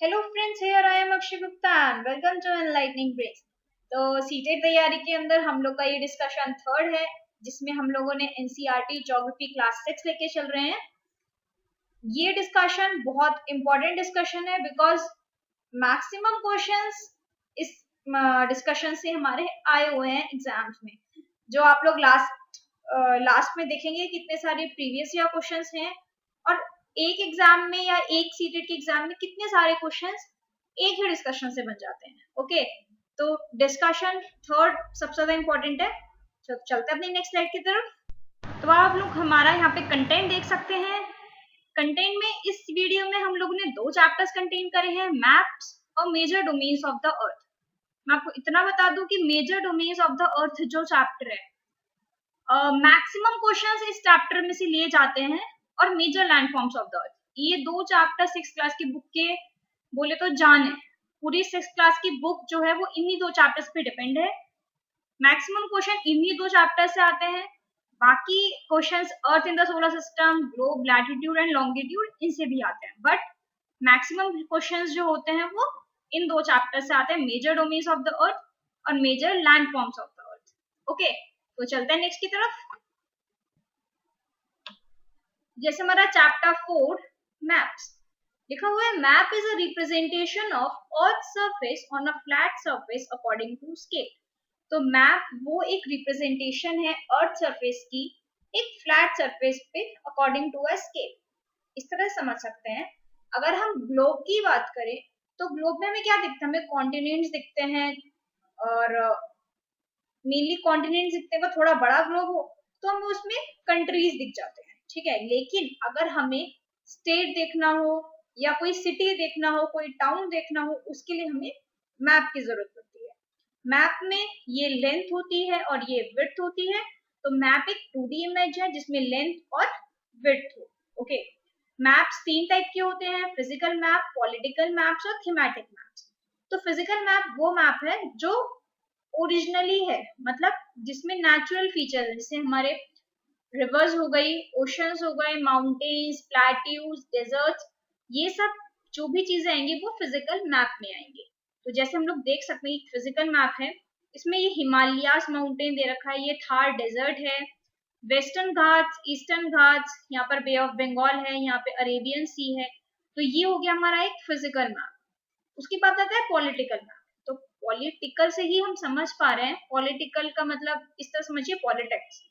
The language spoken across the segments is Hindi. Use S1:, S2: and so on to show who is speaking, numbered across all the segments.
S1: Hello friends, here I am Akshay Gupta and welcome to enlightening breaks. तो सीटेट तैयारी के अंदर हम लोग का ये डिस्कशन थर्ड है, जिसमें हम लोगों ने एनसीईआरटी ज्योग्राफी क्लास 6 लेके चल रहे हैं। ये डिस्कशन बहुत इंपॉर्टेंट डिस्कशन है बिकॉज मैक्सिमम क्वेश्चंस इस डिस्कशन से हमारे आए हुए हैं एग्जाम्स में। जो आप लोग लास्ट में देखेंगे कितने सारे प्रीवियस ईयर क्वेश्चंस हैं और एक एग्जाम में या एक सीटेट के एग्जाम में कितने सारे क्वेश्चंस एक ही डिस्कशन से बन जाते हैं। ओके, तो डिस्कशन थर्ड सबसे ज्यादा इंपॉर्टेंट है। चलते हैं अपनी नेक्स्ट स्लाइड की तरफ। तो आप लोग हमारा यहाँ पे कंटेंट देख सकते हैं। कंटेंट में इस वीडियो में हम लोगों ने दो चैप्टर्स कंटेन करे हैं, मैप्स और major domains of the earth. मैं आपको इतना बता दूं कि major domains of the earth जो चैप्टर है, मैक्सिमम क्वेश्चंस इस चैप्टर में से लिए जाते हैं और major landforms of the earth, ये दो चैप्टर 6th क्लास की बुक के बोले तो जान है। पूरी 6th क्लास की बुक जो है वो इन्हीं दो चैप्टर्स पे डिपेंड है। मैक्सिमम क्वेश्चन इन्हीं दो चैप्टर से आते हैं। बाकी questions earth in the solar system, globe, latitude and longitude इनसे भी आते हैं, बट मैक्सिमम क्वेश्चंस जो होते हैं वो इन दो चैप्टर से आते हैं, major domains of the earth और major landforms of the earth. Okay, तो चलते हैं नेक्स्ट की तरफ। जैसे हमारा चैप्टर 4 मैप्स लिखा हुआ है, map is a representation of earth surface on a flat surface according to scale. तो मैप वो एक रिप्रेजेंटेशन है अर्थ सरफेस की एक फ्लैट सरफेस पे अकॉर्डिंग टू अ स्केल। इस तरह समझ सकते हैं। अगर हम ग्लोब की बात करें तो ग्लोब में हमें क्या दिखता है, हमें कॉन्टिनेंट्स दिखते हैं और मेनली कॉन्टिनेंट्स दिखते हैं। थोड़ा बड़ा ग्लोब हो तो हमें उसमें कंट्रीज दिख जाते हैं, ठीक है। लेकिन अगर हमें स्टेट देखना हो या कोई सिटी देखना हो, कोई टाउन देखना हो, उसके लिए हमें मैप की जरूरत पड़ती है। मैप में ये लेंथ होती है और ये विड्थ होती है। तो मैप एक 2D इमेज है जिसमें लेंथ और विड्थ हो। ओके, मैप्स तीन टाइप के होते हैं, फिजिकल मैप, पॉलिटिकल मैप्स और थीमेटिक मैप्स। तो फिजिकल मैप वो मैप है जो ओरिजिनली है, मतलब जिसमें नेचुरल फीचर है, जैसे हमारे रिवर्स हो गई, ओशंस हो गए, माउंटेन्स, प्लेट्यूज, डेजर्ट्स, ये सब जो भी चीजें आएंगी वो फिजिकल मैप में आएंगी। तो जैसे हम लोग देख सकते हैं फिजिकल मैप है, इसमें ये हिमालयास माउंटेन दे रखा है, ये थार डेजर्ट है, वेस्टर्न घाट्स, ईस्टर्न घाट्स, यहाँ पर बे ऑफ बंगाल है, यहाँ पे अरेबियन सी है। तो ये हो गया हमारा एक फिजिकल मैप। उसके बाद आता है पॉलिटिकल मैप। तो पॉलिटिकल से ही हम समझ पा रहे हैं, पॉलिटिकल का मतलब इस तरह समझिए, पॉलिटिक्स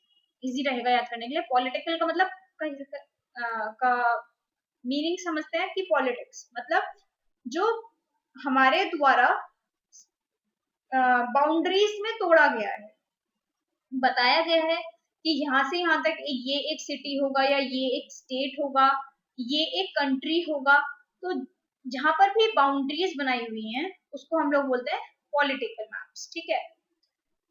S1: इजी रहेगा याद करने के लिए। पॉलिटिकल का मतलब का मीनिंग समझते हैं कि पॉलिटिक्स मतलब जो हमारे द्वारा बाउंड्रीज में तोड़ा गया है, बताया गया है कि यहाँ से यहाँ तक ये एक सिटी होगा या ये एक स्टेट होगा, ये एक कंट्री होगा। तो जहां पर भी बाउंड्रीज बनाई हुई हैं उसको हम लोग बोलते हैं पॉलिटिकल मैप्स, ठीक है।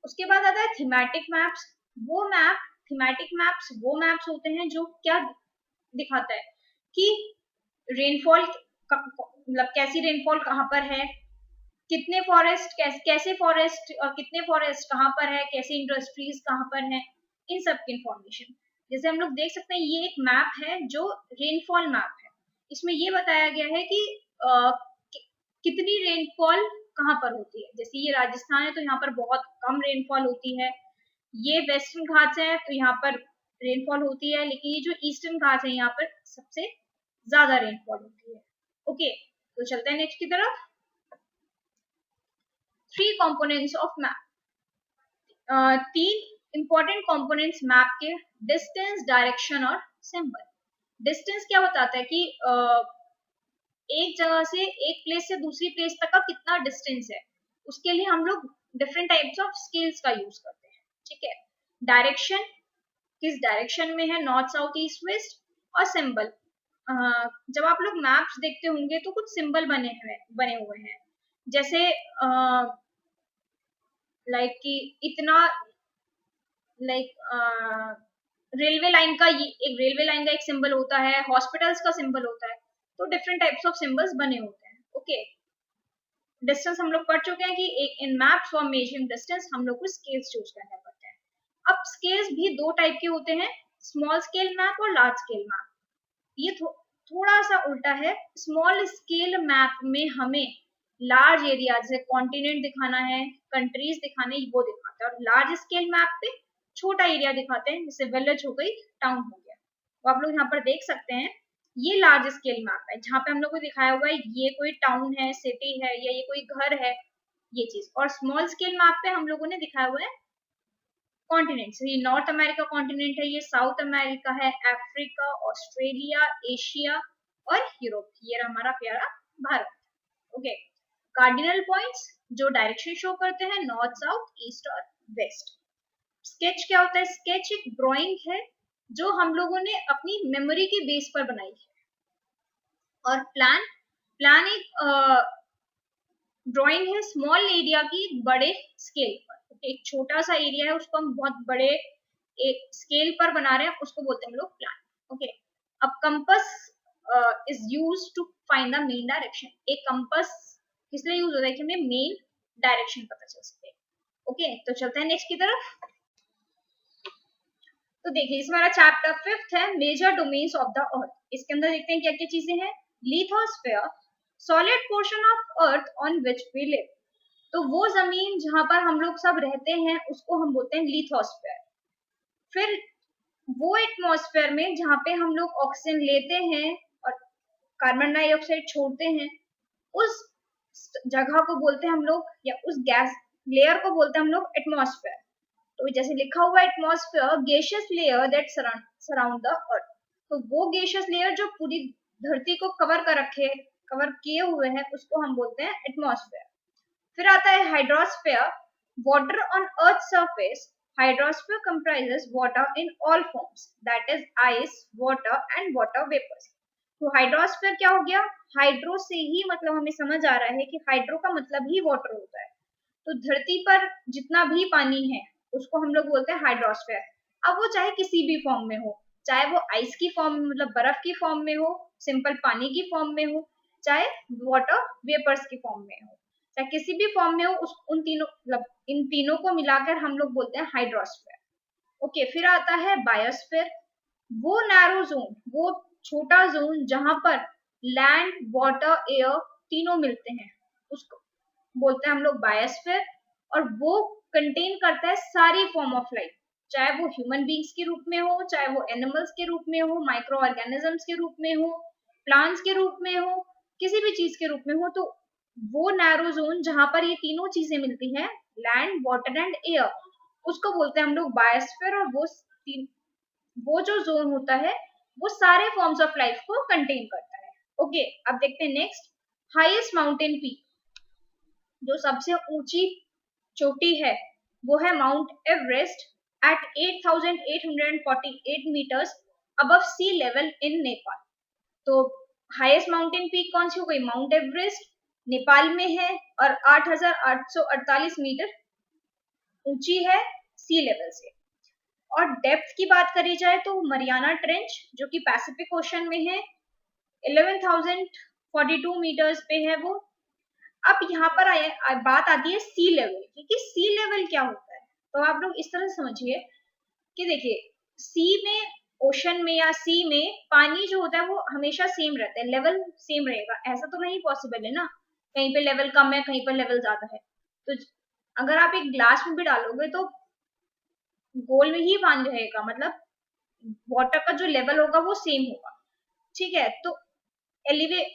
S1: उसके बाद आता है थीमेटिक मैप्स। वो मैप थीमेटिक मैप्स वो मैप्स होते हैं जो क्या दिखाता है कि रेनफॉल, मतलब कैसी रेनफॉल कहाँ पर है, कितने फॉरेस्ट, कैसे फॉरेस्ट और कितने फॉरेस्ट कहाँ पर है, कैसे इंडस्ट्रीज कहाँ पर है, इन सब की इंफॉर्मेशन। जैसे हम लोग देख सकते हैं ये एक मैप है जो रेनफॉल मैप है। इसमें ये बताया गया है कि कितनी रेनफॉल कहाँ पर होती है। जैसे ये राजस्थान है तो यहाँ पर बहुत कम रेनफॉल होती है। ये वेस्टर्न घाट्स है तो यहाँ पर रेनफॉल होती है, लेकिन ये जो ईस्टर्न घाट्स है यहाँ पर सबसे ज्यादा रेनफॉल होती है। ओके, तो चलते हैं नेक्स्ट की तरफ। थ्री कंपोनेंट्स ऑफ मैप, तीन इंपॉर्टेंट कंपोनेंट्स मैप के, डिस्टेंस, डायरेक्शन और सिंबल। डिस्टेंस क्या बताता है कि एक जगह से एक प्लेस से दूसरी प्लेस तक का कितना डिस्टेंस है, उसके लिए हम लोग डिफरेंट टाइप्स ऑफ स्केल्स का यूज करते हैं, ठीक है। डायरेक्शन, किस डायरेक्शन में है, नॉर्थ, साउथ, ईस्ट, वेस्ट। और सिंबल, जब आप लोग मैप्स देखते होंगे तो कुछ सिंबल बने हुए हैं, जैसे लाइक कि इतना, लाइक रेलवे लाइन का, ये एक रेलवे लाइन का एक सिंबल होता है, हॉस्पिटल्स का सिंबल होता है। तो डिफरेंट टाइप्स ऑफ सिंबल्स बने होते हैं। ओके, डिस्टेंस हम लोग पढ़ चुके हैं कि एक इन मैप्स फॉर मेजरिंग डिस्टेंस हम लोग को स्केल्स चूज करने पड़ते हैं। अब स्केल्स भी दो टाइप के होते हैं, स्मॉल स्केल मैप और लार्ज स्केल मैप। ये थोड़ा सा उल्टा है। स्मॉल स्केल मैप में हमें लार्ज एरिया जैसे कॉन्टिनेंट दिखाना है, कंट्रीज दिखाने, वो दिखाते हैं, और लार्ज स्केल मैप पे छोटा एरिया दिखाते हैं, जैसे विलेज हो गई, टाउन हो गया। तो आप लोग यहाँ पर देख सकते हैं ये लार्ज स्केल मैप है जहाँ पे हम लोग को दिखाया हुआ है ये कोई टाउन है, सिटी है, या ये कोई घर है, ये चीज। और स्मॉल स्केल मैप पे हम लोगों ने दिखाया हुआ है कॉन्टिनेंट, ये नॉर्थ अमेरिका कॉन्टिनेंट है, ये साउथ अमेरिका है, अफ्रीका, ऑस्ट्रेलिया, एशिया और यूरोप, ये हमारा प्यारा भारत। ओके, कार्डिनल पॉइंट्स जो डायरेक्शन शो करते हैं, नॉर्थ, साउथ, ईस्ट और वेस्ट। स्केच क्या होता है? स्केच एक ड्राइंग है जो हम लोगों ने अपनी मेमोरी के बेस पर बनाई है। और प्लान एक ड्राइंग है स्मॉल एरिया की बड़े स्केल पर। एक छोटा सा एरिया है उसको हम बहुत बड़े एक स्केल पर बना रहे हैं, उसको बोलते हैं हम लोग प्लान। ओके, अब compass is use to find the main direction. एक कंपास किस लिए यूज होता है कि हमें मेन डायरेक्शन पता चल सके। ओके, तो चलते हैं नेक्स्ट की तरफ। तो देखिए इसमें हमारा चैप्टर 5 है major domains of the earth. इसके अंदर देखते हैं क्या क्या चीजें हैं। Lithosphere, solid portion of earth on which we live. तो वो जमीन जहां पर हम लोग सब रहते हैं उसको हम बोलते हैं लिथोस्फीयर। फिर वो एटमॉस्फेयर में जहां पे हम लोग ऑक्सीजन लेते हैं और कार्बन डाइऑक्साइड छोड़ते हैं, उस जगह को बोलते हैं हम लोग, या उस गैस लेयर को बोलते हैं हम लोग एटमॉस्फेयर। तो जैसे लिखा हुआ atmosphere gaseous layer that surround the earth. तो वो गैसियस लेयर जो पूरी धरती को कवर किए हुए हैं उसको हम बोलते हैं एटमॉस्फेयर। फिर आता है hydrosphere, water on earth surface. Hydrosphere comprises water in all forms, that is ice, water and water vapours. तो हाइड्रोस्फीयर क्या हो गया? हाइड्रो से ही मतलब हमें समझ आ रहा है कि हाइड्रो का मतलब ही वाटर होता है। तो धरती पर जितना भी पानी है उसको हम लोग बोलते हैं हाइड्रोस्फीयर। अब वो चाहे किसी भी फॉर्म में हो, चाहे वो आइस की फॉर्म में मतलब बर्फ की फॉर्म में हो, सिंपल पानी की फॉर्म में हो, चाहे वाटर वेपर्स की फॉर्म में हो, चाहे किसी भी फॉर्म में हो, उस उन तीनों मतलब इन तीनों को मिलाकर हम लोग बोलते हैं हाइड्रोस्फीयर। ओके, फिर आता है बायोस्फीयर। वो नैरो जोन, वो छोटा जोन जहां पर लैंड, वाटर, एयर तीनों मिलते हैं, उसको बोलते हैं हम लोग बायोस्फीयर। और वो कंटेन करता है सारी फॉर्म ऑफ लाइफ, चाहे वो ह्यूमन बींग्स के रूप में हो, चाहे वो एनिमल्स के रूप में हो, माइक्रो ऑर्गेनिजम्स के रूप में हो, प्लांट्स के रूप में हो, किसी भी चीज के रूप में हो। तो वो नैरो जोन जहां पर ये तीनों चीजें मिलती हैं, लैंड, वाटर एंड एयर, उसको बोलते हैं हम लोग बायोस्फीयर। और वो जो जोन होता है वो सारे फॉर्म्स ऑफ लाइफ को कंटेन करता है। ओके, अब देखते हैं नेक्स्ट, हाईएस्ट माउंटेन पीक। जो सबसे ऊंची चोटी है वो है Mount Everest at 8,848 metres above sea level in Nepal. तो हाईएस्ट माउंटेन पीक कौन सी हो गई? माउंट एवरेस्ट, नेपाल में है और 8,848 मीटर ऊंची है सी लेवल से। और डेप्थ की बात करी जाए तो मरियाना ट्रेंच जो कि पैसिफिक ओशन में है, 11,042 मीटर्स पे है वो। अब यहाँ पर बात आती है सी लेवल की कि सी लेवल क्या होता है। तो आप लोग इस तरह से समझिए कि देखिए सी में, ओशन में या सी में पानी जो होता है वो हमेशा सेम रहता है, लेवल सेम रहेगा, ऐसा तो नहीं पॉसिबल है ना, कहीं पे लेवल कम है कहीं पर लेवल ज्यादा है। तो अगर आप एक ग्लास में भी डालोगे तो गोल में ही पानी रहेगा, मतलब वाटर का जो लेवल होगा वो सेम होगा। ठीक है, तो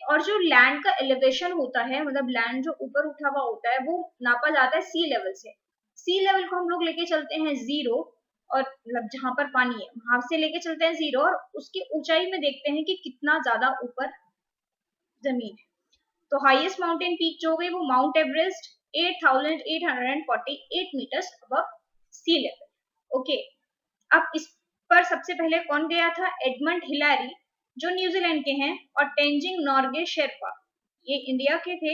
S1: और जो लैंड का एलिवेशन होता है, मतलब लैंड जो ऊपर उठा हुआ होता है वो नापा जाता है सी लेवल से। सी लेवल को हम लोग लेके चलते हैं 0, और मतलब जहां पर पानी है वहां से लेके चलते हैं 0, और उसकी ऊंचाई में देखते हैं कि कितना ज्यादा ऊपर जमीन है। तो हाईएस्ट माउंटेन पीक जो हो गई वो mount Everest, 8,848 metres above sea level. Okay, अब इस पर सबसे पहले कौन गया था? एडमंड हिलारी जो न्यूजीलैंड के हैं, और तेंजिंग नोर्गे शेरपा ये इंडिया के थे।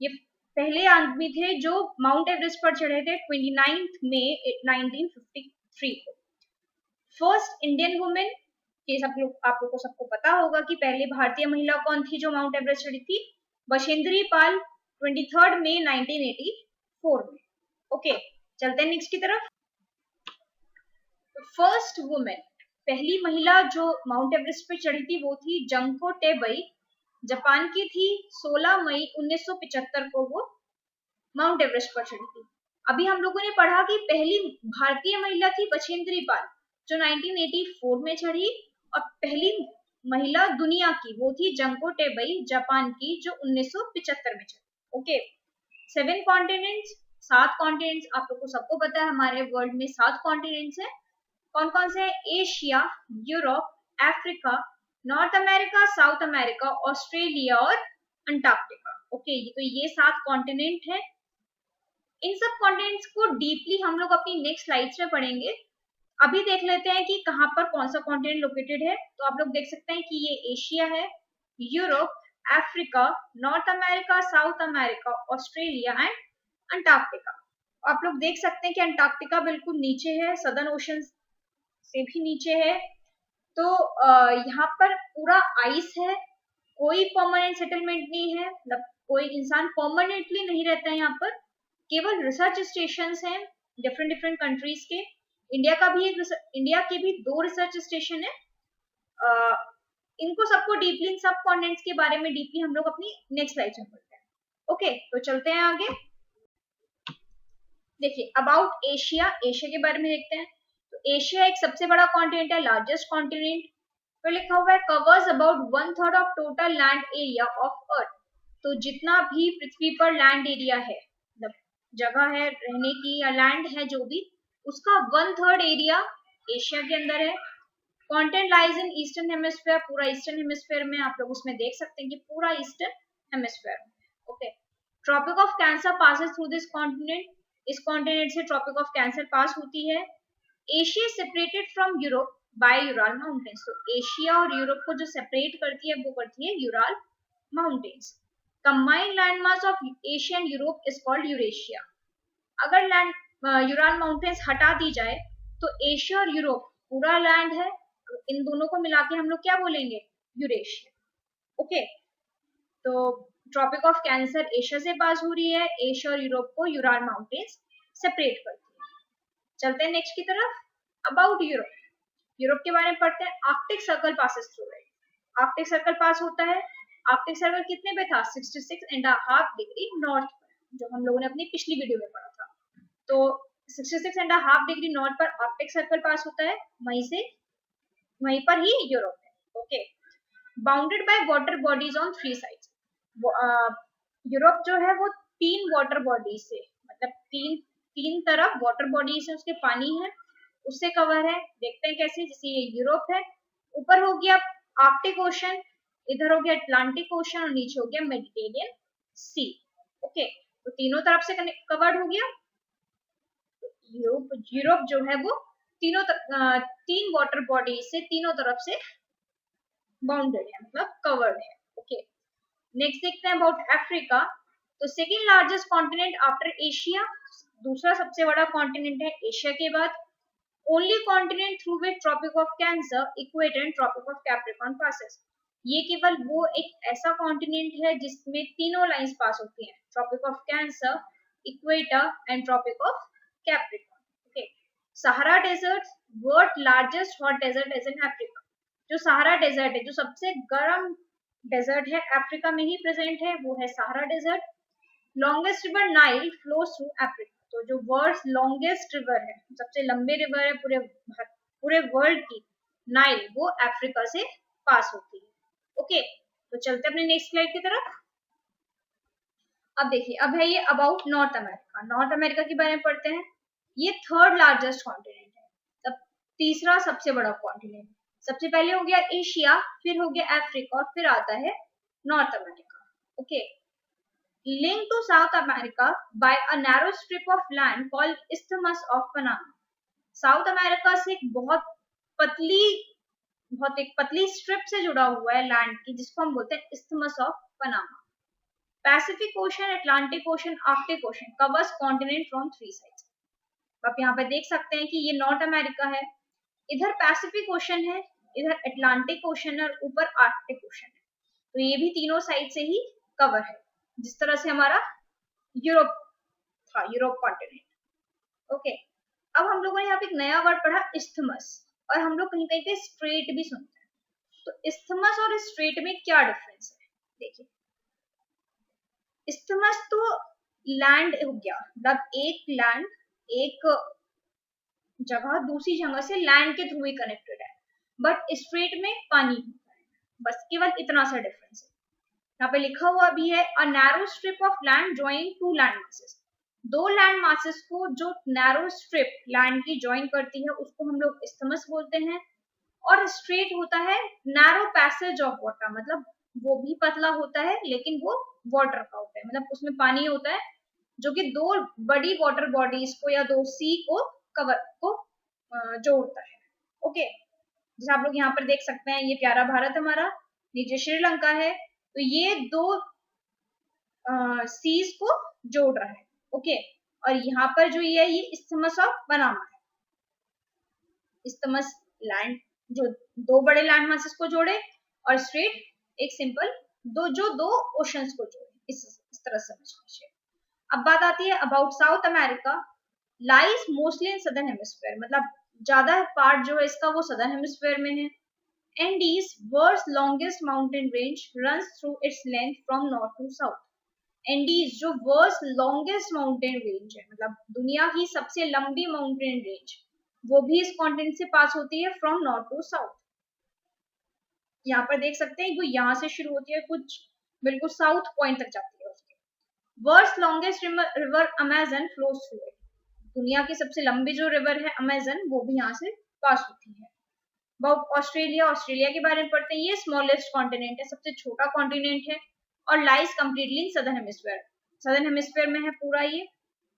S1: ये पहले आदमी थे जो माउंट एवरेस्ट पर चढ़े थे 29 मई 1953 को। फर्स्ट इंडियन वुमेन, ये सब लोग आप लोग को सबको पता होगा कि पहले भारतीय महिला कौन थी जो माउंट एवरेस्ट चढ़ी थी? बशेंद्री पाल, 23 मई 1984 में। ओके, चलते हैं नेक्स्ट की तरफ। फर्स्ट वुमेन, पहली महिला जो माउंट एवरेस्ट पे चढ़ी थी वो थी जंको टेबई, जापान की थी। 16 मई 1975 को वो माउंट एवरेस्ट पर चढ़ी थी। अभी हम लोगों ने पढ़ा कि पहली भारतीय महिला थी बछेंद्री पाल, जो 1984 में चढ़ी, और पहली महिला दुनिया की वो थी जंको टेबई, जापान की, जो 1975 में चढ़ी। ओके, 7 कॉन्टिनेंट्स, 7 कॉन्टिनेंट्स आप लोग को सबको पता है हमारे वर्ल्ड में 7 कॉन्टिनेंट्स हैं। कौन कौन से हैं? Asia, Europe, Africa, north America, south America, Australia और अंटार्कटिका। ओके, तो ये 7 कॉन्टिनेंट हैं। इन सब कॉन्टिनेंट्स को डीपली हम लोग अपनी नेक्स्ट स्लाइड्स में पढ़ेंगे। अभी देख लेते हैं कि कहाँ पर कौन सा कॉन्टिनेंट लोकेटेड है। तो आप लोग देख सकते हैं कि ये एशिया है, Europe, Africa, north America, south America, Australia and Antarctica. आप लोग देख सकते हैं कि अंटार्कटिका बिल्कुल नीचे है, सदर्न ओशन से भी नीचे है। तो यहाँ पर पूरा आइस है, कोई परमानेंट सेटलमेंट नहीं है, मतलब कोई इंसान परमानेंटली नहीं रहता है यहाँ पर, केवल रिसर्च स्टेशन हैं डिफरेंट डिफरेंट कंट्रीज के। इंडिया के भी 2 रिसर्च स्टेशन है। इनको सबको डीपली, इन सब कॉन्टिनेंट्स के बारे में डीपली हम लोग अपनी नेक्स्ट स्लाइड में पढ़ते हैं। ओके, तो चलते हैं आगे। देखिए अबाउट एशिया, एशिया के बारे में देखते हैं। तो एशिया एक सबसे बड़ा कॉन्टिनेंट है, लार्जेस्ट कॉन्टिनेंट। फिर लिखा हुआ है covers about 1/3 of total land area of earth. तो जितना भी पृथ्वी पर लैंड एरिया है, मतलब जगह है रहने की या लैंड है जो भी, उसका 1/3 एरिया एशिया के अंदर है। Continent lies in eastern hemisphere, पूरा ईस्टर्न हेमिस्फीयर में आप लोग उसमें देख सकते हैं कि पूरा eastern hemisphere. Okay, Tropic of Cancer passes through this continent, इस कॉन्टिनेंट से ट्रॉपिक ऑफ कैंसर पास होती है। Asia separated from Europe by Ural mountains. तो एशिया और यूरोप को जो सेपरेट करती है वो करती है Ural mountains. Combined land mass of Asia and Europe is called Eurasia. अगर लैंड यूराल माउंटेन्स हटा दी जाए तो एशिया और यूरोप पूरा लैंड है, इन दोनों को मिला के हम लोग क्या बोलेंगे? यूरेशिया। ओके, तो ट्रॉपिक ऑफ कैंसर एशिया से पास हो रही है, एशिया और यूरोप को यूराल माउंटेन्स सेपरेट करती है। चलते हैं नेक्स्ट की तरफ। अबाउट यूरोप, यूरोप के बारे में पढ़ते हैं। Arctic circle passes through it, Arctic circle पास होता है। आर्कटिक सर्कल कितने पे था? 66.5 डिग्री नॉर्थ पर, जो हम लोगों ने अपनी पिछली वीडियो में पढ़ा था। तो 66.5 डिग्री नॉर्थ पर आर्कटिक सर्कल पास होता है, वहीं पर ही यूरोप है। Okay, bounded by water bodies on 3 sides. Europe जो है वो 3 वाटर बॉडी से, मतलब तीन तरफ वाटर बॉडी से उसके पानी है, उससे कवर है। देखते हैं कैसे। जैसे ये यूरोप है, ऊपर हो गया आर्कटिक ओशन, इधर हो गया अटलांटिक ओशन और नीचे हो गया मेडिटेरियन सी। ओके, तो तीनों तरफ से कवर्ड हो गया। यूरोप जो है वो 3 वाटर बॉडी से तीनों तरफ से बाउंडेड है, मतलब कवर्ड है। ओके, नेक्स्ट देखते हैं अबाउट अफ्रीका। तो second largest continent after Asia, दूसरा सबसे बड़ा कॉन्टिनेंट है एशिया के बाद। Only continent through which Tropic of Cancer, equator and Tropic of Capricorn passes. ये केवल वो एक ऐसा कॉन्टिनेंट है जिसमें तीनों लाइंस पास होती हैं, Tropic of Cancer, equator and Tropic of Capricorn. Okay, Sahara desert, world largest hot desert is in Africa. जो सहारा डेजर्ट है, जो सबसे गर्म डेजर्ट है, अफ्रीका में ही प्रेजेंट है, वो है Sahara desert. Longest river Nile flows through Africa. तो जो वर्ल्ड लॉन्गेस्ट रिवर है, सबसे लंबे रिवर है पूरे वर्ल्ड की, नाइल, वो अफ्रीका से पास होती है। ओके, तो चलते अपने नेक्स्ट स्लाइड की तरफ। अब देखिए, अब है ये about north America. North America के बारे में पढ़ते हैं। ये 3rd लार्जेस्ट कॉन्टिनेंट है, तब तीसरा सबसे बड़ा कॉन्टिनेंट। सबसे पहले हो गया एशिया, फिर हो गया अफ्रीका और फिर आता है north America. Okay, linked to South America by a narrow strip of land called Isthmus of Panama. South America से एक पतली स्ट्रिप से जुड़ा हुआ है लैंड की, जिसको हम बोलते हैं isthmus of Panama. Pacific ocean, Atlantic ocean, Arctic ocean covers continent from 3 sides. आप यहाँ पे देख सकते हैं कि ये नॉर्थ अमेरिका है, इधर पैसिफिक ओशन है, इधर अटलांटिक ओशन है और ऊपर आर्कटिक ओशन है। तो ये भी तीनों साइड से ही कवर है, जिस तरह से हमारा यूरोप था, यूरोप कॉन्टिनेंट। ओके, अब हम लोगों ने यहाँ पे एक नया वर्ड पढ़ा, इस्थमस। और हम लोग कहीं कहीं पे स्ट्रेट भी सुनते हैं। तो इस्थमस और स्ट्रेट में क्या डिफरेंस है? देखिए, इस्थमस तो लैंड हो गया, मतलब एक लैंड, एक जगह दूसरी जगह से लैंड के थ्रू ही कनेक्टेड है, बट स्ट्रेट में पानी होता है। बस केवल इतना सा डिफरेंस है। यहाँ पे लिखा हुआ भी है, a narrow strip of land joining two land masses. दो लैंड मासेस को जो नैरो स्ट्रिप लैंड की ज्वाइन करती है उसको हम लोग इस्थमस बोलते हैं। और स्ट्रेट होता है नैरो पैसेज ऑफ वाटर, मतलब वो भी पतला होता है लेकिन वो वाटर का होता है, मतलब उसमें पानी होता है जो कि दो बड़ी वाटर बॉडीज को या दो सी को कवर को जोड़ता है। ओके, जैसे आप लोग यहाँ पर देख सकते हैं, ये प्यारा भारत हमारा, नीचे श्रीलंका है, तो ये दो सीज को जोड़ रहा है। ओके, और यहाँ पर जो ये है ये इस्थमस ऑफ पनामा है। इस्थमस लैंड जो दो बड़े लैंड मासेस को जोड़े, और स्ट्रेट एक सिंपल दो ओशंस को जोड़े, इस तरह समझ लीजिए। अब बात आती है about south America, lies mostly in southern hemisphere, मतलब ज्यादा पार्ट जो है इसका वो सदर्न हेमिस्फीयर में है। Andes world's longest mountain range runs through its length from north to south. Andes जो वर्ल्ड्स लॉन्गेस्ट माउंटेन रेंज है, मतलब दुनिया की सबसे लंबी माउंटेन रेंज, वो भी इस कॉन्टिनेंट से पास होती है फ्रॉम नॉर्थ टू साउथ। यहाँ पर देख सकते हैं वो यहाँ से शुरू होती है, कुछ बिल्कुल साउथ पॉइंट तक जाती है उसके। World's longest river Amazon flows through it, दुनिया की सबसे लंबी जो रिवर है अमेजन, वो भी यहाँ से पास होती है। अबाउट ऑस्ट्रेलिया, ऑस्ट्रेलिया के बारे में पढ़ते हैं, ये स्मॉलेस्ट कॉन्टिनेंट है, सबसे छोटा कॉन्टिनेंट है, और lies completely in southern hemisphere, southern hemisphere में है पूरा ये,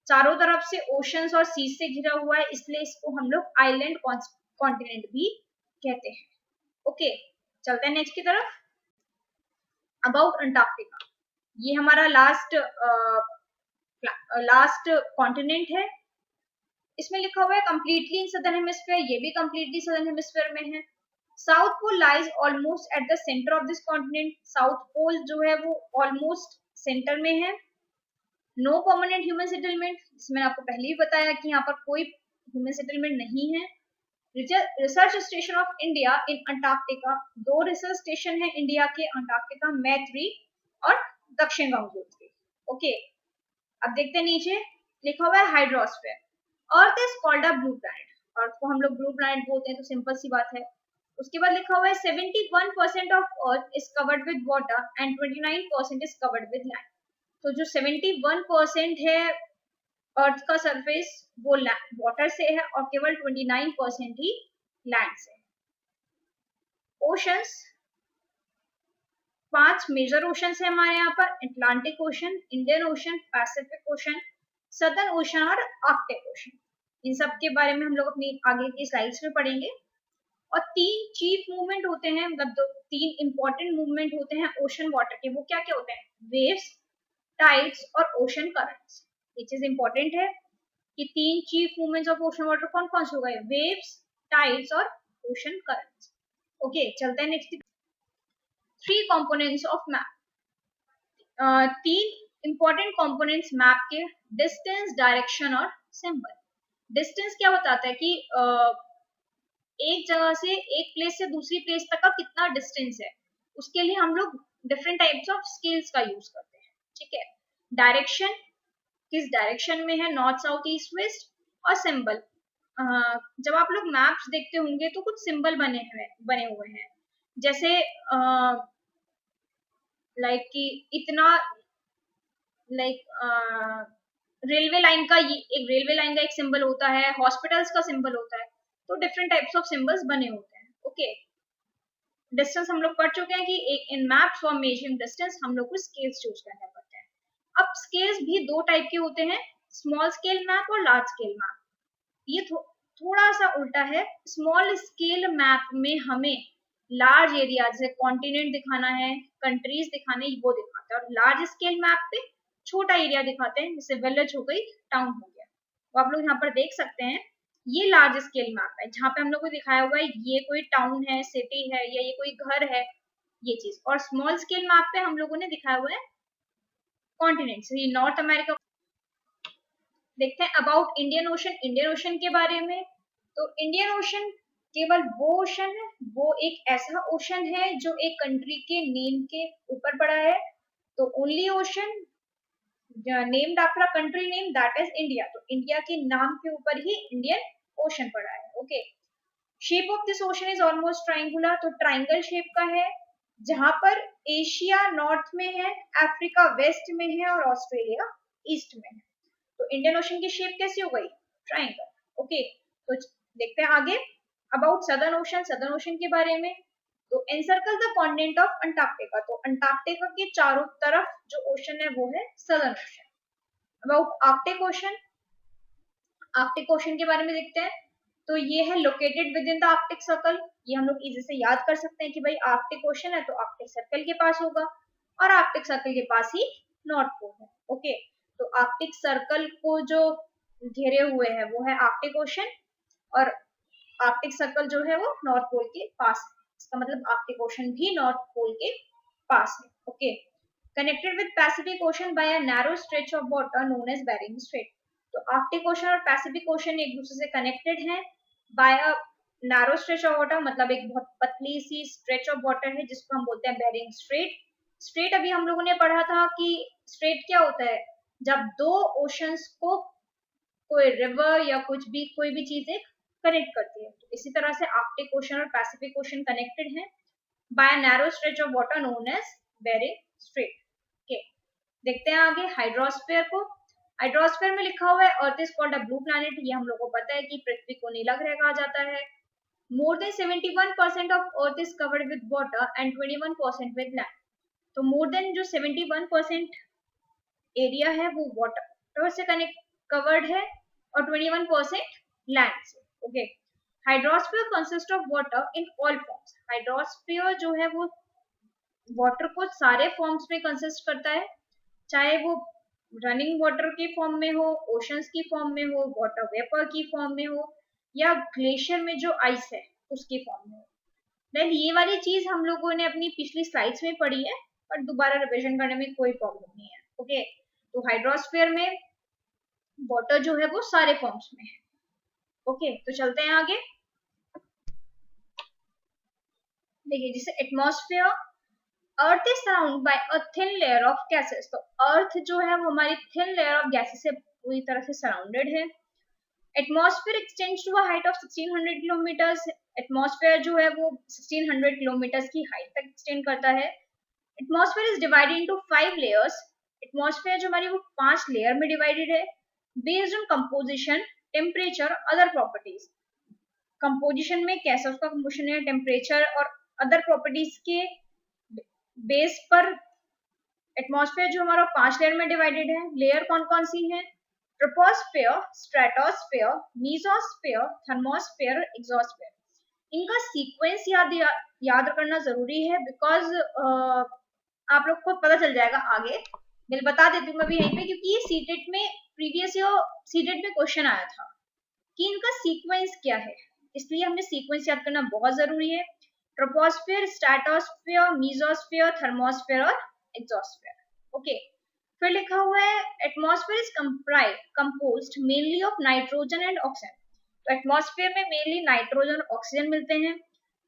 S1: चारों तरफ से ओशंस और सीज से घिरा हुआ है, इसलिए इसको हम लोग आइलैंड कॉन्टिनेंट भी कहते हैं। ओके, चलते हैं नेक्स्ट की तरफ। अबाउट अंटार्कटिका, ये हमारा लास्ट कॉन्टिनेंट है। इसमें लिखा हुआ है कंप्लीटली इन सदर्न हेमिस्फीयर, ये भी कंप्लीटली सदर्न हेमिस्फीयर में है। South Pole lies almost at the centre of this continent, South Pole जो है वो ऑलमोस्ट सेंटर में है। नो परमानेंट ह्यूमन सेटलमेंट, जिसमें आपको पहले ही बताया कि यहाँ पर कोई ह्यूमन सेटलमेंट नहीं है। Research station of India in Antarctica, दो रिसर्च स्टेशन है इंडिया के अंटार्कटिका, मैत्री और दक्षिण गंगोत्री। ओके, अब देखते हैं नीचे लिखा हुआ है hydrosphere. Earth is called a blue planet, earth को हम लोग ब्लू प्लैनेट बोलते हैं, तो सिंपल सी बात है। उसके बाद लिखा हुआ है 71% of earth is covered with water and 29% is covered with land. तो जो 71% है अर्थ का सरफेस वो वाटर से है, और केवल 29% ही लैंड से। ओशंस, 5 मेजर ओशंस है हमारे यहाँ पर, Atlantic ocean, Indian ocean, Pacific ocean, southern ocean और आर्कटिक ओशन। इन सब के बारे में हम लोग अपनी आगे की स्लाइड्स में पढ़ेंगे। और 3 चीफ मूवमेंट होते हैं, मतलब 3 इंपॉर्टेंट मूवमेंट होते हैं ओशन वाटर के, वो क्या क्या होते हैं? वेव्स, टाइड्स और ओशन करंट्स। ये चीज इंपॉर्टेंट है कि 3 chief movements of ocean water कौन कौन से हो गए? वेव्स, टाइड्स और ओशन करंट्स। ओके, चलते हैं next. 3 components of map, 3 important components map के, डिस्टेंस, डायरेक्शन और सिंबल। डिस्टेंस क्या बताता है कि एक जगह से, एक प्लेस से दूसरी प्लेस तक का कितना डिस्टेंस है, उसके लिए हम लोग डिफरेंट टाइप्स ऑफ स्केल्स का यूज करते हैं। ठीक है, डायरेक्शन, किस डायरेक्शन में है, नॉर्थ, साउथ, ईस्ट, वेस्ट, और सिंबल। जब आप लोग मैप्स देखते होंगे तो कुछ सिंबल बने हुए हैं, जैसे लाइक कि इतना, लाइक रेलवे लाइन का, ये एक रेलवे लाइन का एक सिंबल होता है, हॉस्पिटल्स का सिंबल होता है, तो डिफरेंट टाइप्स ऑफ सिंबल्स बने होते हैं। ओके, डिस्टेंस हम लोग पढ़ चुके हैं कि एक इन मैप्स फॉर मेजरिंग डिस्टेंस हम लोग को स्केल्स यूज करने पड़ते हैं। अब स्केल्स भी 2 टाइप के होते हैं, स्मॉल स्केल मैप और लार्ज स्केल मैप। ये थोड़ा सा उल्टा है। स्मॉल स्केल मैप में हमें लार्ज एरिया, जैसे कॉन्टिनेंट दिखाना है, कंट्रीज दिखाने, वो दिखाता है, और लार्ज स्केल मैप पे छोटा एरिया दिखाते हैं, जैसे विलेज हो गई, टाउन हो गया। तो आप लोग यहाँ पर देख सकते हैं, ये लार्ज स्केल मैप है जहाँ पे हम लोग को दिखाया हुआ है ये कोई टाउन है, सिटी है, या ये कोई घर है, ये चीज। और स्मॉल स्केल मैप पे हम लोगों ने दिखाया हुआ है कॉन्टिनेंट्स, ये नॉर्थ अमेरिका। देखते हैं about Indian ocean, Indian ocean के बारे में। तो इंडियन ओशन केवल वो ओशन है, वो एक ऐसा ओशन है जो एक कंट्री के नेम के ऊपर पड़ा है, तो only ocean named after a country name that is India, तो इंडिया के नाम के ऊपर ही इंडियन ओशन पड़ा है। Okay, shape of this ocean is almost triangular, तो ट्राइंगल शेप का है, जहां पर एशिया नॉर्थ में है, अफ्रीका वेस्ट में है और ऑस्ट्रेलिया ईस्ट में है। तो इंडियन ओशन की शेप कैसी हो गई? ट्राइंगल। ओके, तो देखते हैं आगे about southern ocean, southern ocean के बारे में। तो encircle the continent of Antarctica, तो अंटार्कटिका के चारों तरफ जो ओशन है वो है southern ocean. About Arctic ocean, Arctic ocean के बारे में देखते हैं। तो ये है located with in the Arctic circle, ये हम लोग इजी से याद कर सकते हैं कि भाई आर्कटिक ओशन है तो आर्कटिक सर्कल के पास होगा, और आर्कटिक सर्कल के पास ही नॉर्थ पोल है। ओके, तो आर्कटिक सर्कल को जो घेरे हुए है वो है आर्कटिक ओशन, और आर्कटिक सर्कल जो है वो नॉर्थ पोल के पास है, इसका मतलब आर्कटिक ओशन भी नॉर्थ पोल के पास है। Okay, connected with Pacific Ocean by a narrow stretch of water known as Bering Strait, तो आर्कटिक ओशन और पैसिफिक ओशन एक दूसरे से कनेक्टेड हैं by a narrow stretch of water, मतलब एक बहुत पतली सी स्ट्रेच ऑफ वाटर है जिसको हम बोलते हैं बेरिंग स्ट्रेट। स्ट्रेट अभी हम लोगों ने पढ़ा था कि स्ट्रेट क्या होता है, जब दो ओशंस को कोई रिवर या कुछ भी कोई भी चीज एक कनेक्ट करती है, तो इसी तरह से आर्कटिक ओशन और पैसिफिक ओशन कनेक्टेड हैं by narrow stretch of water known as Bering Strait. Okay, देखते हैं आगे हाइड्रोस्फीयर को। हाइड्रोस्फीयर में लिखा हुआ है अर्थ is called a blue planet, ये हम लोग को पता है कि पृथ्वी को नीला ग्रह कहा जाता है। More than 71% of earth is covered with water and 21% with land, तो मोर देन जो 71% एरिया है वो वाटर से कनेक्ट कवर्ड है और 21% लैंड से। Okay, hydrosphere consist of water in all forms, hydrosphere जो है वो वाटर को सारे फॉर्म्स में कंसिस्ट करता है, चाहे वो रनिंग वाटर के फॉर्म में हो, ओशंस की फॉर्म में हो, वाटर वेपर की फॉर्म में हो, या ग्लेशियर में जो आइस है उसकी फॉर्म में हो। देन ये वाली चीज हम लोगों ने अपनी पिछली स्लाइड्स में पढ़ी है, पर दोबारा रिविजन करने में कोई प्रॉब्लम नहीं है। ओके, तो हाइड्रोस्फीयर में वाटर जो है वो सारे फॉर्म्स में है। ओके, तो चलते हैं आगे। देखिए, जैसे atmosphere, earth is surround by a thin layer of gases, तो अर्थ जो है वो हमारी थिन लेयर ऑफ गैसेस से पूरी तरह से सराउंडेड है। Atmosphere extends to a height of 1600 kilometres, atmosphere जो है वो 1600 किलोमीटर्स की हाइट तक एक्सटेंड करता है। Atmosphere is divided into 5 layers, atmosphere जो हमारी वो 5 लेयर में डिवाइडेड है based on composition, temperature, other properties. Composition में कैसा उसका कंपोजिशन है, टेम्परेचर और अदर प्रॉपर्टीज के बेस पर एटमॉस्फेयर जो हमारा 5 लेयर में डिवाइडेड है। लेयर कौन कौन सी है? Troposphere, stratosphere, mesosphere, thermosphere, exosphere. इनका सीक्वेंस याद करना जरूरी है, बिकॉज आप लोग को पता चल जाएगा आगे। मैं बता देती हूँ अभी यहीं पे, क्योंकि ये सीटेट में प्रीवियस ईयर सीटेट में क्वेश्चन आया था कि इनका सीक्वेंस क्या है, इसलिए हमें सीक्वेंस याद करना बहुत जरूरी है। ट्रोपोस्फेयर, स्ट्रेटोस्फेयर, मीसोस्फेयर, थर्मोस्फेयर और एक्सोस्फेयर। ओके, फिर लिखा हुआ है atmosphere is composed mainly of nitrogen and oxygen, तो एटमॉस्फेयर में मेनली नाइट्रोजन और ऑक्सीजन मिलते हैं।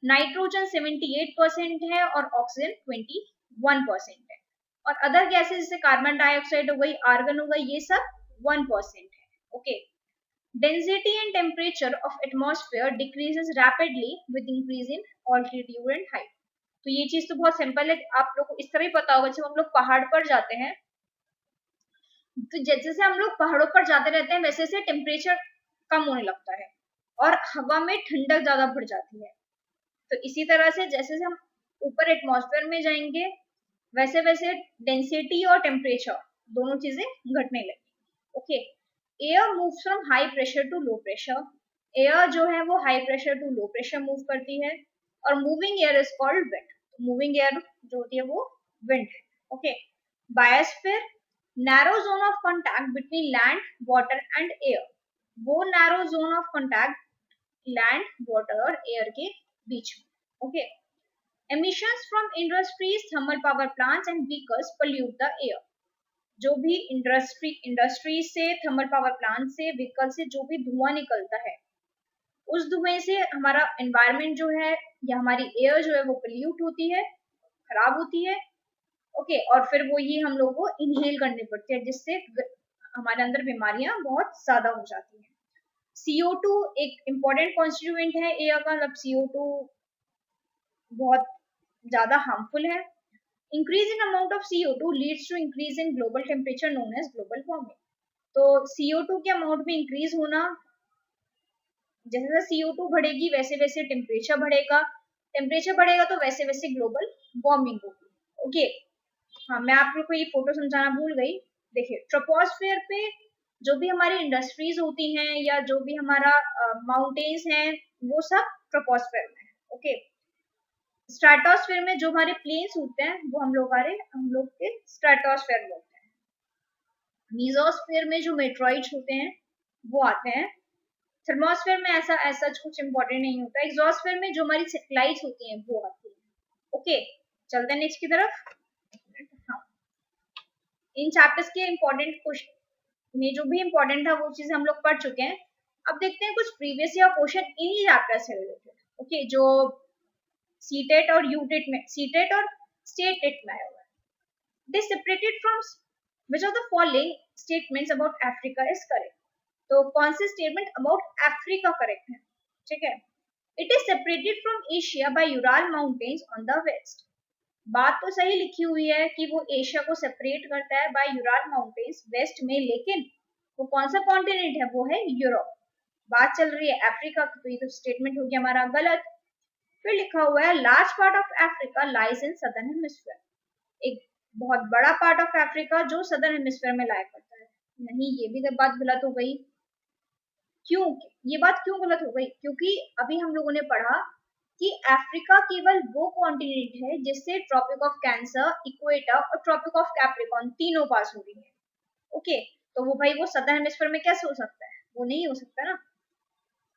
S1: नाइट्रोजन 78% है और ऑक्सीजन 21% है, और अदर गैसेस जैसे कार्बन डाइऑक्साइड हो गई, आर्गन हो गई, ये सब 1% है। Okay, density and temperature of atmosphere decreases rapidly with increase in altitude and height, तो ये चीज तो बहुत सिंपल है, आप लोग को इस तरह ही पता होगा। जब हम लोग पहाड़ पर जाते हैं तो जैसे जैसे हम लोग पहाड़ों पर जाते रहते हैं वैसे वैसे टेम्परेचर कम होने लगता है और हवा में ठंडक ज्यादा बढ़ जाती है। तो इसी तरह से जैसे जैसे हम ऊपर एटमॉस्फेयर में जाएंगे वैसे वैसे डेंसिटी और टेम्परेचर दोनों चीजें घटने लगेंगी। Okay, air moves from high pressure to low pressure, air जो है वो high pressure to low pressure move करती है, और moving air is called wind, moving air जो होती है वो विंड है। Okay, biosphere, narrow zone of contact between land, water and air, वो narrow zone of contact land, water और एयर के बीच में। ओके, emissions from industries, thermal power plants and vehicles pollute the air, जो भी इंडस्ट्री से, थर्मल पावर प्लांट से, व्हीकल से जो भी धुआं निकलता है उस धुएं से हमारा एनवायरनमेंट जो है या हमारी एयर जो है वो पोल्यूट होती है, खराब होती है। ओके, और फिर वो ये हम लोग को इनहेल करनी पड़ती है, जिससे हमारे अंदर बीमारियां बहुत ज्यादा हो जाती हैं। CO2 एक इम्पॉर्टेंट कॉन्स्टिट्यूएंट है एयर का, मतलब CO2 बहुत ज्यादा हार्मफुल है। Increase in amount of CO2 leads to increase in global temperature known as global warming. तो CO2 के अमाउंट में इंक्रीज होना, जैसे जैसे CO2 बढ़ेगी वैसे वैसे टेम्परेचर बढ़ेगा, टेम्परेचर बढ़ेगा तो वैसे वैसे ग्लोबल वार्मिंग होगी। ओके, हाँ मैं आप लोग को ये फोटो समझाना भूल गई। देखिए ट्रोपोस्फेयर पे जो भी हमारी इंडस्ट्रीज होती हैं या जो भी हमारा माउंटेन्स हैं वो सब ट्रोपोस्फेयर में है। ओके, स्ट्रेटोस्फेयर में जो हमारे प्लेन्स होते हैं वो हम लोग के स्ट्रेटोस्फेयर में होते हैं। मीजोस्फेयर में जो मेट्रॉइड्स होते हैं वो आते हैं। थर्मोस्फेयर में ऐसा कुछ इंपॉर्टेंट नहीं होता। एग्जॉस्फेयर में जो हमारी सैटेलाइट्स होती हैं वो आती है। ओके, चलते हैं नेक्स्ट की तरफ। हाँ, इन चैप्टर्स के इम्पोर्टेंट क्वेश्चन में जो भी इम्पोर्टेंट था वो चीजें हम लोग पढ़ चुके हैं। अब देखते हैं कुछ प्रीवियस ईयर क्वेश्चन इन्हीं चैप्टर से रिलेटेड। ओके, जो सीटेट और यूटेट में, सीटेट और स्टेट टेट में आया हुआ है। दे separated from which of the following statements about Africa is correct. तो कौन से स्टेटमेंट अबाउट अफ्रीका करेक्ट है? ठीक है, it is separated from Asia by Ural mountains on the west. बात तो सही लिखी हुई है कि वो एशिया को सेपरेट करता है बाय यूराल माउंटेन्स वेस्ट में, लेकिन वो कौन सा कॉन्टिनेंट है? वो है यूरोप। बात चल रही है अफ्रीका की, तो ये तो स्टेटमेंट हो गया हमारा गलत। फिर लिखा हुआ है large part of Africa lies in southern hemisphere. एक बहुत बड़ा पार्ट ऑफ अफ्रीका जो सदर्न हेमिस्फीयर में लाया करता है। नहीं, ये भी तो बात गलत हो गई। क्यों? ये बात क्यों गलत हो गई? क्योंकि अभी हम लोगों ने पढ़ा कि अफ्रीका केवल वो कॉन्टिनेंट है जिससे ट्रॉपिक ऑफ कैंसर, इक्वेटर और ट्रॉपिक ऑफ कैप्रिकॉर्न तीनों पास हो रही है। ओके, तो वो भाई वो सदर्न हेमिस्फीयर में कैसे हो सकता है? वो नहीं हो सकता ना।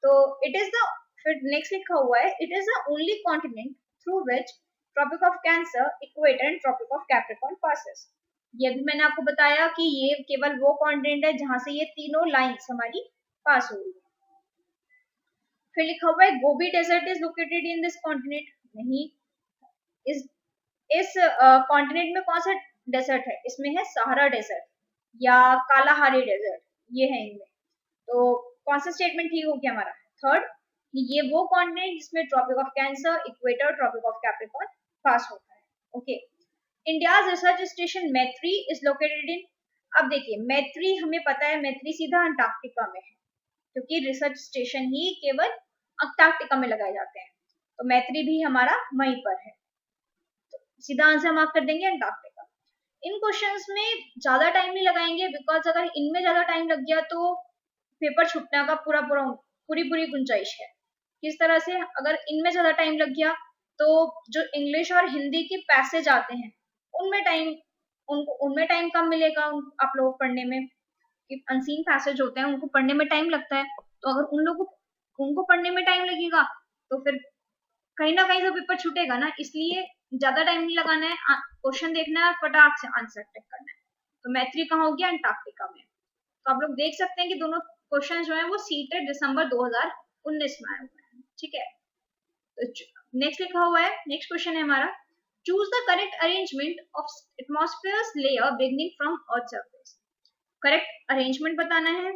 S1: तो इट इज द, फिर नेक्स्ट लिखा हुआ है it is the only continent through which Tropic of Cancer, equator and Tropic of Capricorn passes. ये भी मैंने आपको बताया कि ये केवल वो कॉन्टिनेंट है जहां से ये तीनों लाइंस हमारी पास हो रही है। फिर लिखा हुआ है Gobi desert is located in this continent. नहीं, इस कॉन्टिनेंट में कौन सा डेजर्ट है? इसमें है सहारा डेजर्ट या कालाहारी डेजर्ट, ये है इनमें। तो कौन सा स्टेटमेंट ठीक हो गया हमारा? थर्ड, ये वो कॉन्टिनेंट जिसमें Tropic of Cancer, equator, Tropic of Capricorn पास होता है। Okay, India research station Maitri is located in. अब देखिए मैत्री, हमें पता है मैत्री सीधा अंटार्कटिका में है, क्योंकि रिसर्च स्टेशन ही केवल अंटार्कटिका में लगाए जाते हैं। तो मैत्री भी हमारा वहीं पर है, तो सीधा आंसर हम आप कर देंगे अंटार्कटिका। इन क्वेश्चंस में ज्यादा टाइम नहीं लगाएंगे, बिकॉज अगर इनमें ज्यादा टाइम लग गया तो पेपर छुटने का पूरी गुंजाइश है। किस तरह से? अगर इनमें ज्यादा टाइम लग गया तो जो इंग्लिश और हिंदी के पैसेज आते हैं उनमें टाइम कम मिलेगा आप लोगों को पढ़ने में। अनसीन पैसेज होते हैं उनको पढ़ने में टाइम लगता है, तो अगर उनको पढ़ने में टाइम लगेगा तो फिर कहीं ना कहीं से पेपर छूटेगा ना। इसलिए ज्यादा टाइम नहीं लगाना है, क्वेश्चन देखना है, फटाक से आंसर टिक करना है। तो मैत्री कहाँ हो गया? अंटार्कटिका में। तो आप लोग देख सकते हैं कि दोनों क्वेश्चन जो है वो सीटेड दिसंबर 2019 में आए हुए हैं। ठीक है, तो नेक्स्ट लिखा हुआ है, नेक्स्ट क्वेश्चन है हमारा choose the correct arrangement of atmosphere layer beginning from earth surface. Correct arrangement बताना है,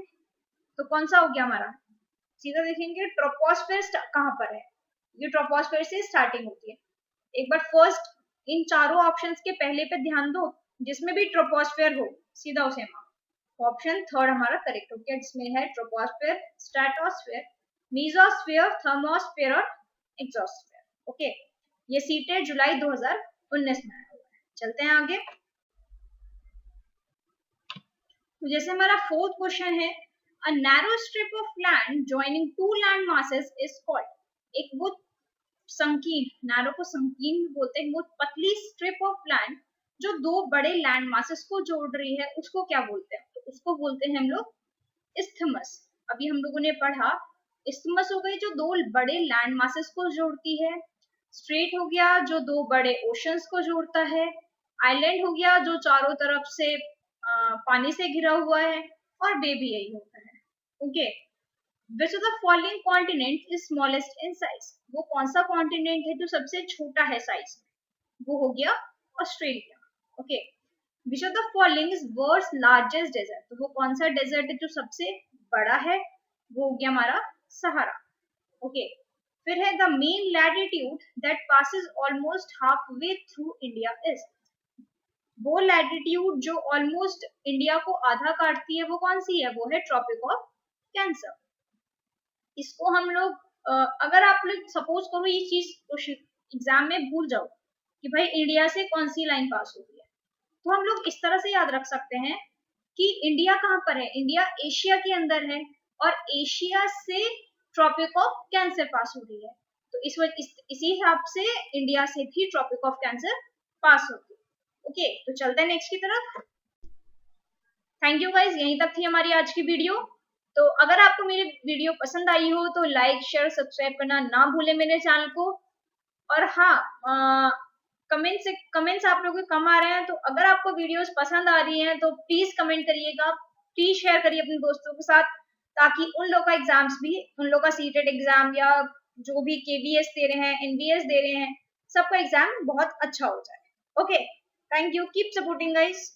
S1: तो कौन सा हो गया हमारा? सीधा देखेंगे ट्रोपोस्फेयर कहाँ पर है। ये ट्रोपोस्फेयर से स्टार्टिंग होती है। एक बार फर्स्ट इन चारों ऑप्शंस के पहले पे ध्यान दो, जिसमें भी ट्रोपोस्फेयर हो सीधा उसे मार्क। ऑप्शन थर्ड हमारा करेक्ट हो गया, जिसमें है ट्रोपोस्फेयर, स्ट्रेटोस्फेयर, मीजोस्फेयर, थर्मोस्फेयर और एक्सोस्फेयर। ओके, ये सीटेड जुलाई 2019 में आया हुआ है। चलते हैं आगे। तो जैसे हमारा फोर्थ क्वेश्चन है a narrow strip of land joining two land masses is called। एक वो संकीर्ण, नैरो को संकीर्ण बोलते हैं, वो पतली स्ट्रिप ऑफ लैंड जो दो बड़े लैंड मासेस को जोड़ रही है उसको क्या बोलते हैं? तो उसको बोलते हैं हम लोग इस्थमस। अभी हम लोगों ने पढ़ा इस्थमस हो गई जो दो बड़े लैंड मासेस को जोड़ती है, स्ट्रेट हो गया जो दो बड़े ओशंस को जोड़ता है, आइलैंड हो गया जो चारों तरफ से पानी से घिरा हुआ है, और बे भी यही होता है। Okay, which of the following continent is smallest in size, वो कौन सा कॉन्टिनेंट है जो सबसे छोटा है साइज में, वो हो गया Australia. Okay, which of the following is world's largest desert, तो वो कौन सा डेजर्ट है जो सबसे बड़ा है, वो हो गया हमारा सहारा। ओके, फिर है the main latitude that passes almost half way through India is, वो लैटिट्यूड जो ऑलमोस्ट इंडिया को आधा काटती है वो कौन सी है, वो है ट्रॉपिक ऑफ कैंसर। इसको हम लोग अगर आप लोग सपोज करो ये चीज एग्जाम में भूल जाओ कि भाई इंडिया से कौन सी लाइन पास हो रही है, तो हम लोग इस तरह से याद रख सकते हैं कि इंडिया कहाँ पर है, इंडिया एशिया के अंदर है और एशिया से ट्रॉपिक ऑफ कैंसर पास हो रही है, तो इसी हिसाब से इंडिया से भी ट्रॉपिक ऑफ कैंसर पास होती है। ओके, तो चलते हैं नेक्स्ट की तरफ। थैंक यू गाइज, यहीं तक थी हमारी आज की वीडियो। तो अगर आपको मेरी वीडियो पसंद आई हो तो लाइक शेयर सब्सक्राइब करना ना भूलें मेरे चैनल को। और हाँ, कमेंट्स आप लोगों के कम आ रहे हैं, तो अगर आपको वीडियोस पसंद आ रही हैं तो प्लीज कमेंट करिएगा, प्लीज शेयर करिए अपने दोस्तों के साथ, ताकि उन लोग का एग्जाम्स भी, उन लोग का सीटेट एग्जाम या जो भी केवीएस दे रहे हैं, एनबीएस दे रहे हैं, सबका एग्जाम बहुत अच्छा हो जाए। Okay, thank you, keep supporting guys.